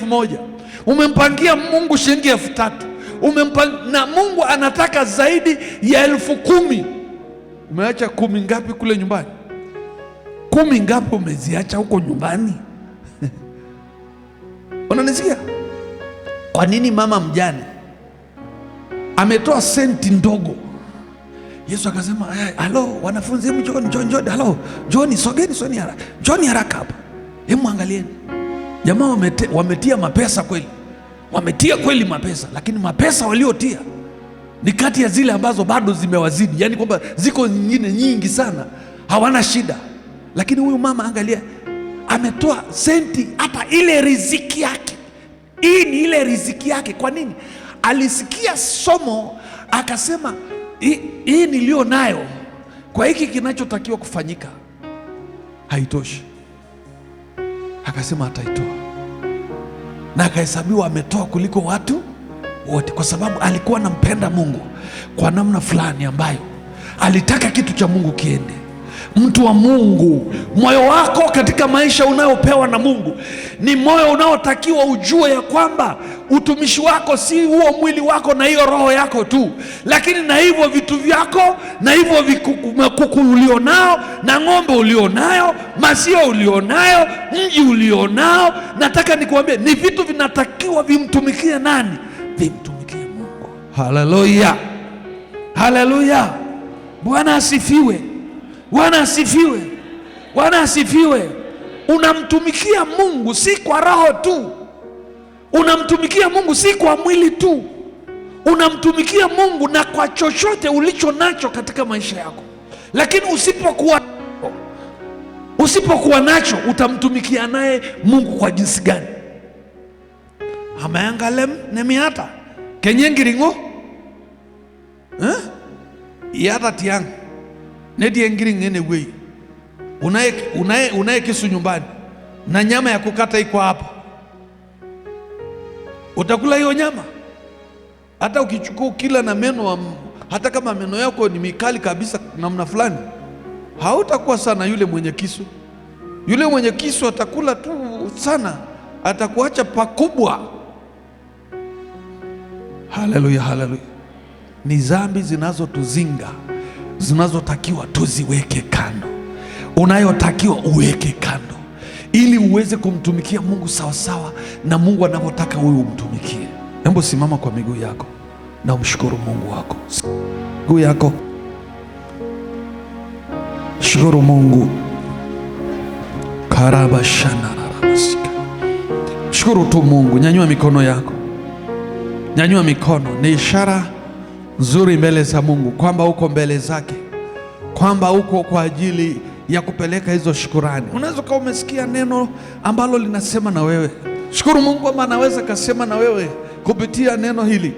1,000, umempangia Mungu shilingi 3,000, na Mungu anataka zaidi ya 10,000. Umeacha 10 ngapi kule nyumbani? 10 ngapi umeziacha huko nyumbani? Unanisikia? Kwa nini mama mjane ametoa senti ndogo? Yesu akasema, halo wanafunzi, njoni, halo njoni, njoni haraka hapa. Hebu angalieni, jamaa wametia mapesa kweli, wametia kweli mapesa, lakini mapesa waliotia ni kati ya zile ambazo bado zimewazidi, yaani kwamba ziko nyingine nyingi sana, hawana shida. Lakini huyu mama angalia, ametoa senti, hata ile riziki yake. Hii ni ile riziki yake. Kwa nini? Alisikia somo akasema, hii nilio nayo kwa hiki kinachotakiwa kufanyika haitoshi. Akasema ataitoa, na akahesabiwa ametoa kuliko watu wote, kwa sababu alikuwa anampenda Mungu kwa namna fulani ambayo alitaka kitu cha Mungu kiende. Mtu wa Mungu, moyo wako katika maisha unayopewa na Mungu ni moyo unaotakiwa ujue ya kwamba utumishi wako si huo mwili wako na hiyo roho yako tu, lakini na hivyo vitu vyako, na hivyo kuku ulionao, na ng'ombe ulionayo, maziwa ulionayo, mji ulionao. Nataka nikuambie ni vitu vinatakiwa vimtumikie nani? Vimtumikie Mungu. Haleluya, haleluya. Bwana asifiwe. Bwana asifiwe. Bwana asifiwe. Unamtumikia Mungu si kwa roho tu, unamtumikia Mungu si kwa mwili tu, unamtumikia Mungu na kwa chochote ulicho nacho katika maisha yako. Lakini usipokuwa nacho, utamtumikia naye Mungu kwa jinsi gani? Amayangalem nemiata kenyengiringo yata tiang nediengiringene wei unaye kisu nyumbani na nyama ya kukata iko hapa, utakula hiyo nyama? Hata ukichukua kila na meno, hata kama meno yako ni mikali kabisa namna fulani, hautakuwa sana yule mwenye kisu. Yule mwenye kisu atakula tu sana, atakuacha pakubwa. Haleluya, haleluya. Ni dhambi zinazotuzinga, zinazotakiwa tuziweke kando, unayotakiwa uweke kando, ili uweze kumtumikia Mungu sawasawa na Mungu anavyotaka wewe umtumikie. Hebu simama kwa miguu yako na umshukuru Mungu wako. Miguu yako, shukuru Mungu. Karabashana rabasika. Shukuru tu Mungu. Nyanyua mikono yako, nyanyua mikono. Ni ishara nzuri mbele za Mungu kwamba uko mbele zake, kwamba uko kwa ajili ya kupeleka hizo shukurani. Unaweza kuwa umesikia neno ambalo linasema na wewe. Shukuru Mungu kwamba anaweza kasema na wewe kupitia neno hili.